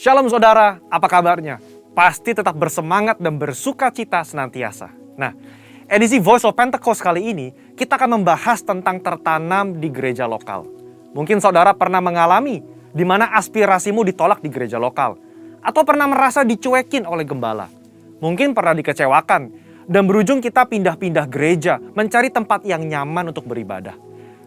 Shalom saudara, apa kabarnya? Pasti tetap bersemangat dan bersuka cita senantiasa. Nah, edisi Voice of Pentecost kali ini, kita akan membahas tentang tertanam di gereja lokal. Mungkin saudara pernah mengalami di mana aspirasimu ditolak di gereja lokal. Atau pernah merasa dicuekin oleh gembala. Mungkin pernah dikecewakan dan berujung kita pindah-pindah gereja mencari tempat yang nyaman untuk beribadah.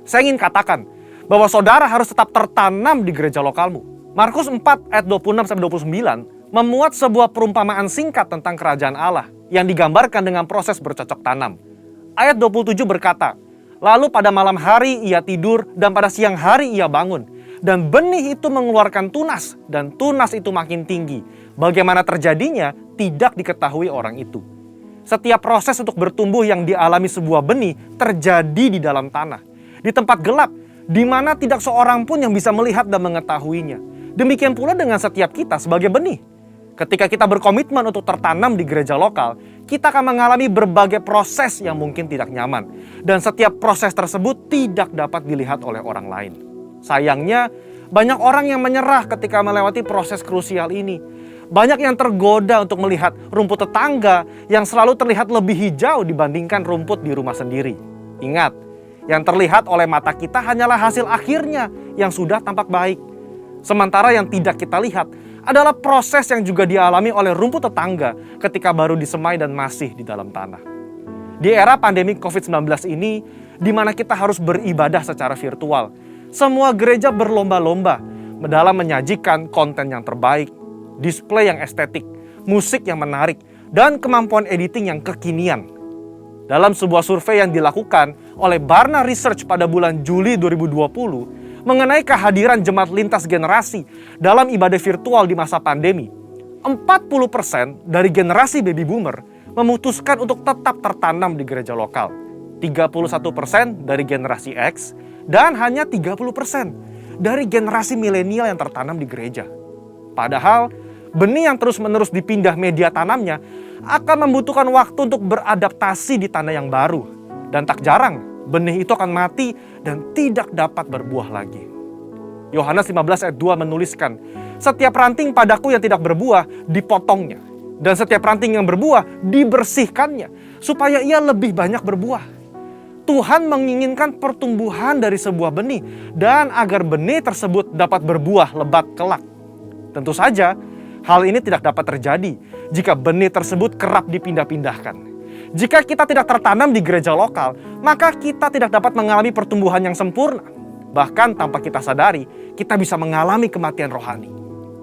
Saya ingin katakan bahwa saudara harus tetap tertanam di gereja lokalmu. Markus 4 ayat 26-29 memuat sebuah perumpamaan singkat tentang kerajaan Allah yang digambarkan dengan proses bercocok tanam. Ayat 27 berkata, "Lalu pada malam hari ia tidur dan pada siang hari ia bangun. Dan benih itu mengeluarkan tunas dan tunas itu makin tinggi. Bagaimana terjadinya tidak diketahui orang itu." Setiap proses untuk bertumbuh yang dialami sebuah benih terjadi di dalam tanah. Di tempat gelap, di mana tidak seorang pun yang bisa melihat dan mengetahuinya. Demikian pula dengan setiap kita sebagai benih. Ketika kita berkomitmen untuk tertanam di gereja lokal, kita akan mengalami berbagai proses yang mungkin tidak nyaman. Dan setiap proses tersebut tidak dapat dilihat oleh orang lain. Sayangnya, banyak orang yang menyerah ketika melewati proses krusial ini. Banyak yang tergoda untuk melihat rumput tetangga yang selalu terlihat lebih hijau dibandingkan rumput di rumah sendiri. Ingat, yang terlihat oleh mata kita hanyalah hasil akhirnya yang sudah tampak baik. Sementara yang tidak kita lihat adalah proses yang juga dialami oleh rumput tetangga ketika baru disemai dan masih di dalam tanah. Di era pandemi COVID-19 ini, di mana kita harus beribadah secara virtual, semua gereja berlomba-lomba dalam menyajikan konten yang terbaik, display yang estetik, musik yang menarik, dan kemampuan editing yang kekinian. Dalam sebuah survei yang dilakukan oleh Barna Research pada bulan Juli 2020, mengenai kehadiran jemaat lintas generasi dalam ibadah virtual di masa pandemi, 40% dari generasi baby boomer memutuskan untuk tetap tertanam di gereja lokal, 31% dari generasi X, dan hanya 30% dari generasi milenial yang tertanam di gereja. Padahal, benih yang terus-menerus dipindah media tanamnya akan membutuhkan waktu untuk beradaptasi di tanah yang baru. Dan tak jarang, benih itu akan mati dan tidak dapat berbuah lagi. Yohanes 15 ayat 2 menuliskan, "Setiap ranting padaku yang tidak berbuah dipotongnya, dan setiap ranting yang berbuah dibersihkannya, supaya ia lebih banyak berbuah." Tuhan menginginkan pertumbuhan dari sebuah benih, dan agar benih tersebut dapat berbuah lebat kelak. Tentu saja, hal ini tidak dapat terjadi jika benih tersebut kerap dipindah-pindahkan. Jika kita tidak tertanam di gereja lokal, maka kita tidak dapat mengalami pertumbuhan yang sempurna. Bahkan tanpa kita sadari, kita bisa mengalami kematian rohani.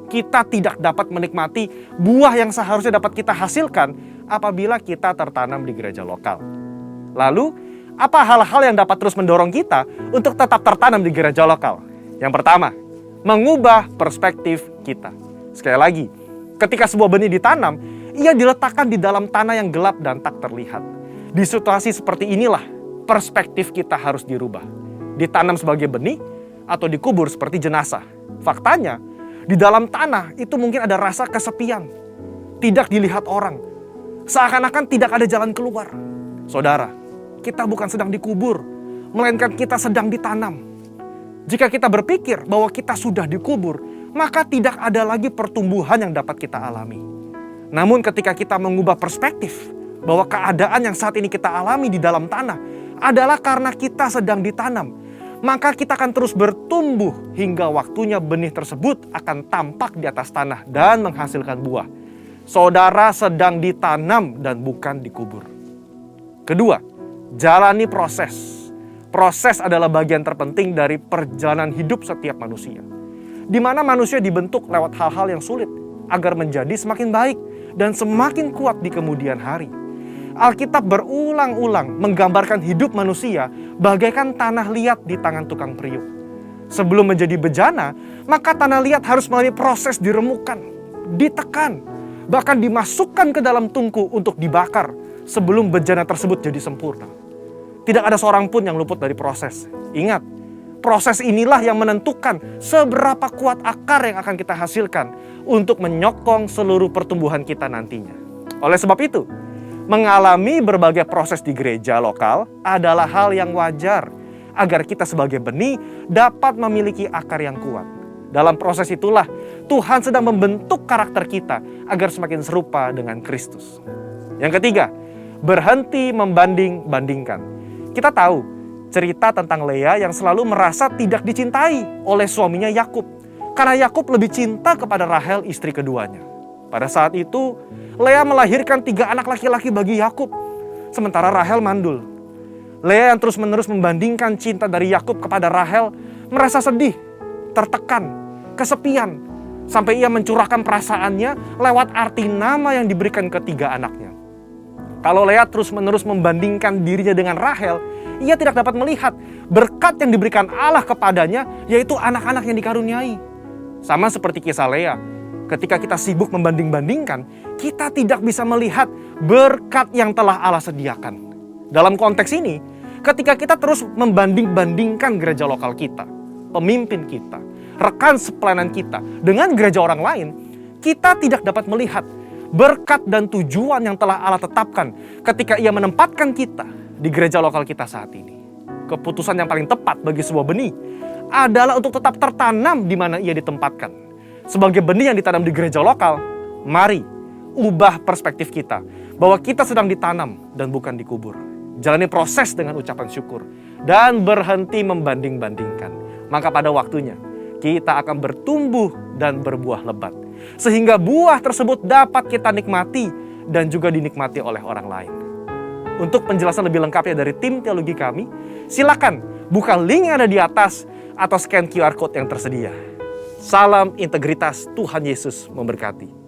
Kita tidak dapat menikmati buah yang seharusnya dapat kita hasilkan apabila kita tertanam di gereja lokal. Lalu, apa hal-hal yang dapat terus mendorong kita untuk tetap tertanam di gereja lokal? Yang pertama, mengubah perspektif kita. Sekali lagi, ketika sebuah benih ditanam, ia diletakkan di dalam tanah yang gelap dan tak terlihat. Di situasi seperti inilah, perspektif kita harus dirubah. Ditanam sebagai benih atau dikubur seperti jenazah. Faktanya, di dalam tanah itu mungkin ada rasa kesepian. Tidak dilihat orang. Seakan-akan tidak ada jalan keluar. Saudara, kita bukan sedang dikubur, melainkan kita sedang ditanam. Jika kita berpikir bahwa kita sudah dikubur, maka tidak ada lagi pertumbuhan yang dapat kita alami. Namun ketika kita mengubah perspektif bahwa keadaan yang saat ini kita alami di dalam tanah adalah karena kita sedang ditanam, maka kita akan terus bertumbuh hingga waktunya benih tersebut akan tampak di atas tanah dan menghasilkan buah. Saudara sedang ditanam dan bukan dikubur. Kedua, jalani proses. Proses adalah bagian terpenting dari perjalanan hidup setiap manusia, di mana manusia dibentuk lewat hal-hal yang sulit agar menjadi semakin baik dan semakin kuat di kemudian hari. Alkitab berulang-ulang menggambarkan hidup manusia bagaikan tanah liat di tangan tukang periuk. Sebelum menjadi bejana, maka tanah liat harus melalui proses diremukkan, ditekan, bahkan dimasukkan ke dalam tungku untuk dibakar sebelum bejana tersebut jadi sempurna. Tidak ada seorang pun yang luput dari proses. Ingat, proses inilah yang menentukan seberapa kuat akar yang akan kita hasilkan untuk menyokong seluruh pertumbuhan kita nantinya. Oleh sebab itu, mengalami berbagai proses di gereja lokal adalah hal yang wajar agar kita sebagai benih dapat memiliki akar yang kuat. Dalam proses itulah Tuhan sedang membentuk karakter kita agar semakin serupa dengan Kristus. Yang ketiga, berhenti membanding-bandingkan. Kita tahu cerita tentang Lea yang selalu merasa tidak dicintai oleh suaminya Yakub, karena Yakub lebih cinta kepada Rahel, istri keduanya. Pada saat itu, Lea melahirkan 3 anak laki-laki bagi Yakub, sementara Rahel mandul. Lea yang terus-menerus membandingkan cinta dari Yakub kepada Rahel merasa sedih, tertekan, kesepian, sampai ia mencurahkan perasaannya lewat arti nama yang diberikan ke 3 anaknya. Kalau Lea terus-menerus membandingkan dirinya dengan Rahel, ia tidak dapat melihat berkat yang diberikan Allah kepadanya, yaitu anak-anak yang dikaruniai. Sama seperti kisah Lea, ketika kita sibuk membanding-bandingkan, kita tidak bisa melihat berkat yang telah Allah sediakan. Dalam konteks ini, ketika kita terus membanding-bandingkan gereja lokal kita, pemimpin kita, rekan sepelayanan kita dengan gereja orang lain, kita tidak dapat melihat berkat dan tujuan yang telah Allah tetapkan ketika Ia menempatkan kita di gereja lokal kita saat ini. Keputusan yang paling tepat bagi sebuah benih adalah untuk tetap tertanam di mana ia ditempatkan. Sebagai benih yang ditanam di gereja lokal, mari ubah perspektif kita bahwa kita sedang ditanam dan bukan dikubur. Jalani proses dengan ucapan syukur dan berhenti membanding-bandingkan. Maka pada waktunya kita akan bertumbuh dan berbuah lebat, sehingga buah tersebut dapat kita nikmati dan juga dinikmati oleh orang lain. Untuk penjelasan lebih lengkapnya dari tim teologi kami, silakan buka link yang ada di atas atau scan QR Code yang tersedia. Salam integritas, Tuhan Yesus memberkati.